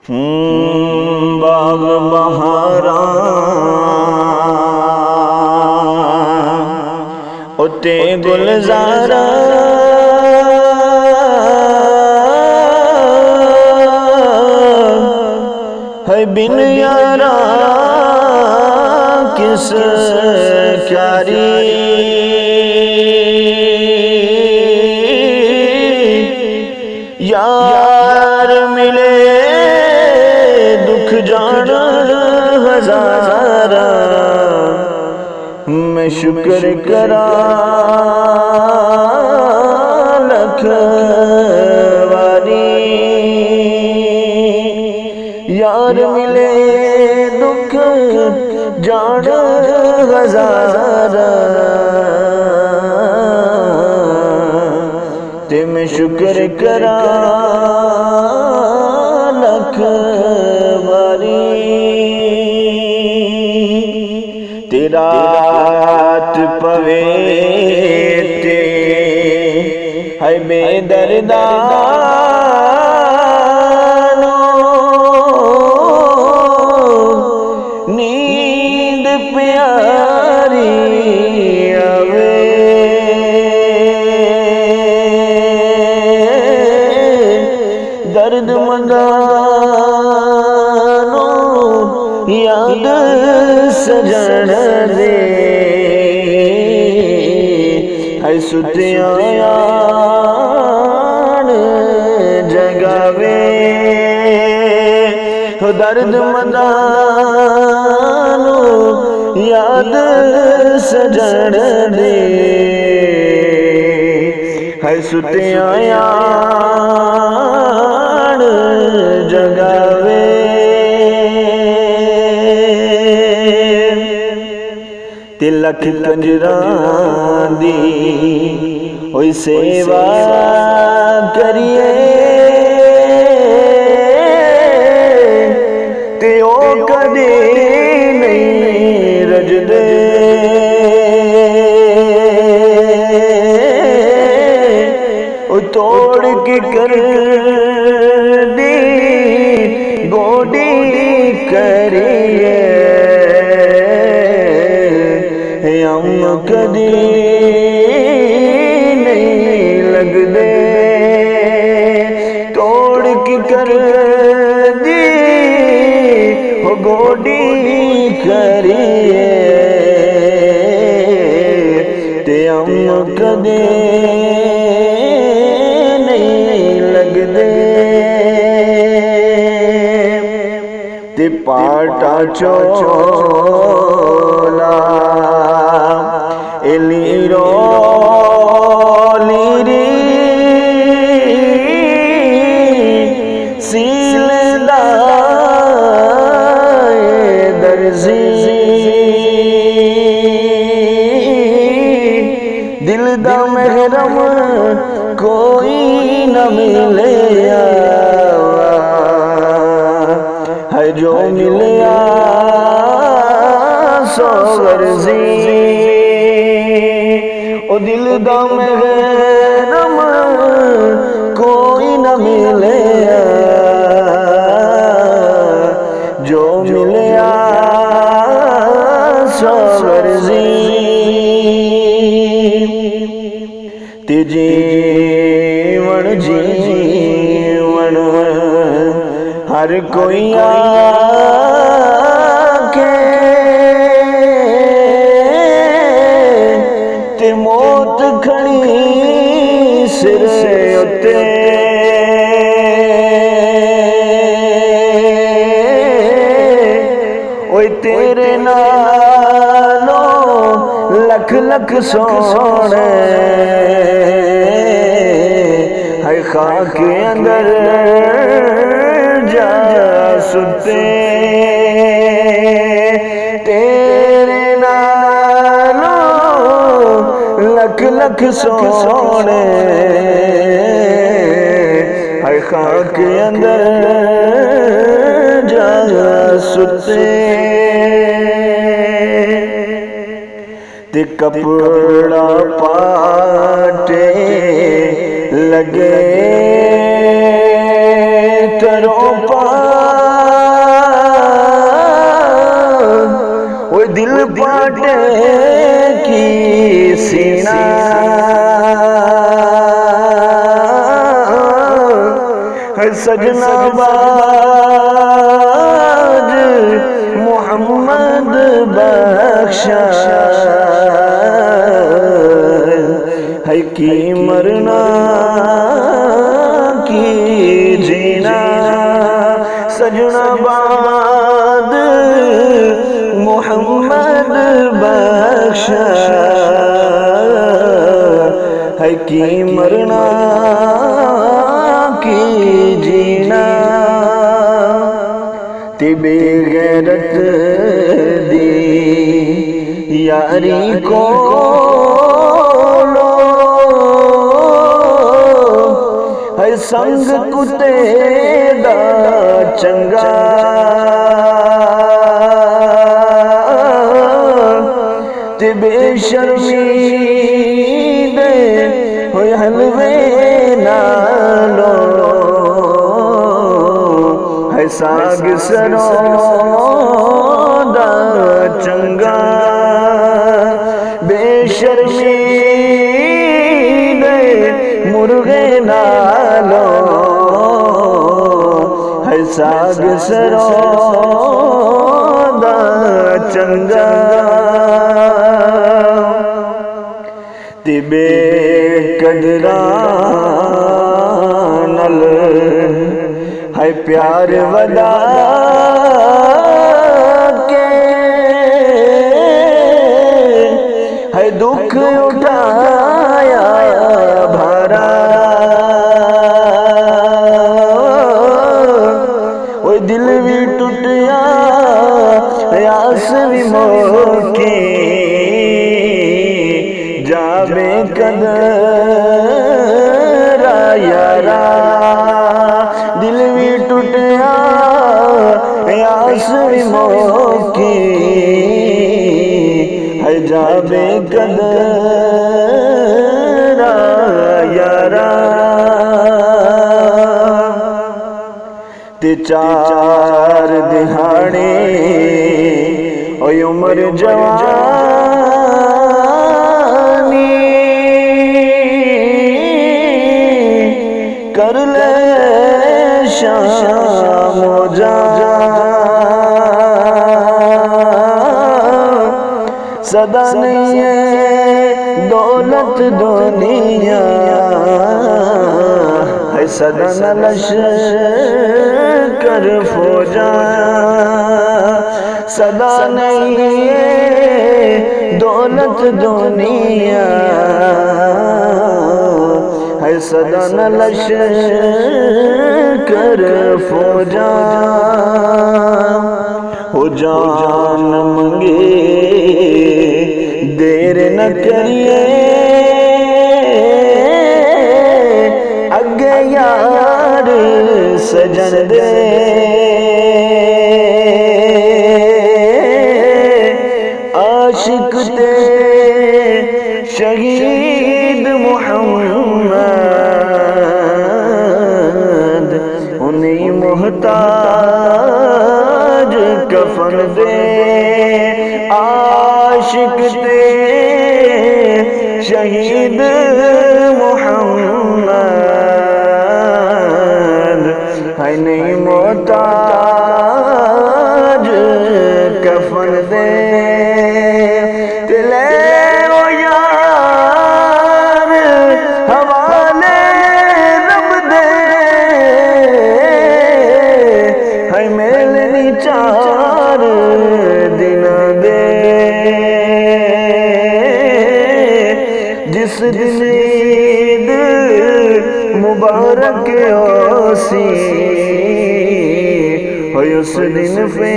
باغ بہاراں اتے گلزاراں ہے بن یاراں کس کیاری یار ملے دکھ جان ہزارا میں شکر کرا لکھ واری یار ملے دکھ جان ہزارا تے میں شکر کرا لکھ واری تے رات پوے تے ہے بے دردانو نیند پیاری آوے درد مندانو یاد سجن دے ہے ستیاں یان جگاوے درد مندانو یاد سجن دے ہے ستیاں یان جگاوے تے لکھ کنجراں دی ہوئی سیوا کریے تے او کدے نہیں رجدے او توڑ کے کر دی گوڈی کریے ہم کدی نہیں لگ دے توڑ کی کر دی ہو گوڈی کریے تے ہم کدی نہیں لگ دے تے پاٹا چولا لیرو لیری سیل دائے درزی دل دا محرم کوئی نہ ملیا ہے جو ملیا سو غرضی او دل دا محرم کوئی نہ ملیا جو ملیا سو غرضی تے جیون جیون ہر کوئی آکے تے موت کھڑی سر اتے اوئے تیرے نالو لکھ لکھ سونے ہے خاک اندر جا ستے تیرے نالو لکھ لکھ سونے ہے خاک اندر جا ستے تے کپڑا پاٹے لگے ترو پا پاٹے کی سینہ ہے سجنا باج محمد بخشا ہے کی مرنا کی جینا سجنا باد محمد بخشا ہے کی مرنا کی جینا تی بے غیرت دی یاری کو سنگ کتے دا چنگا تے بے شرمی دے ہوئے حلوے نالو ہے ساگ سرو دا چنگا بے شرمی دے مرغے نالو ہے ساگ سرو دا چنگا تی بے قدرانل ہے پیار ودا کے ہے دکھ اٹھایا بھارا وہ دل بھی ٹوٹیا آس بھی موکی جا بے قدر یارا دل بھی ٹوٹیا آس بھی موکی ہے جا بے قدر یارا تے چار دہاڑے اوی عمر جوانی کر لے شام و جان صدا نہیں ہے دولت دنیا ہے صدا نہ لشکر فوجا صدا نہیں ہے دولت دنیا ہے صدا نہ لشکر فوجا ہو جان منگے دیر نہ کریے اگے یار سجن دے عاشق تے شہید محمد انہیں محتاج کفن دے عاشق تے شہید محمد ہے نہیں محتاج کفن دے چار دن دے جس دن عید مبارک ہوسی ہوئی اس دن پہ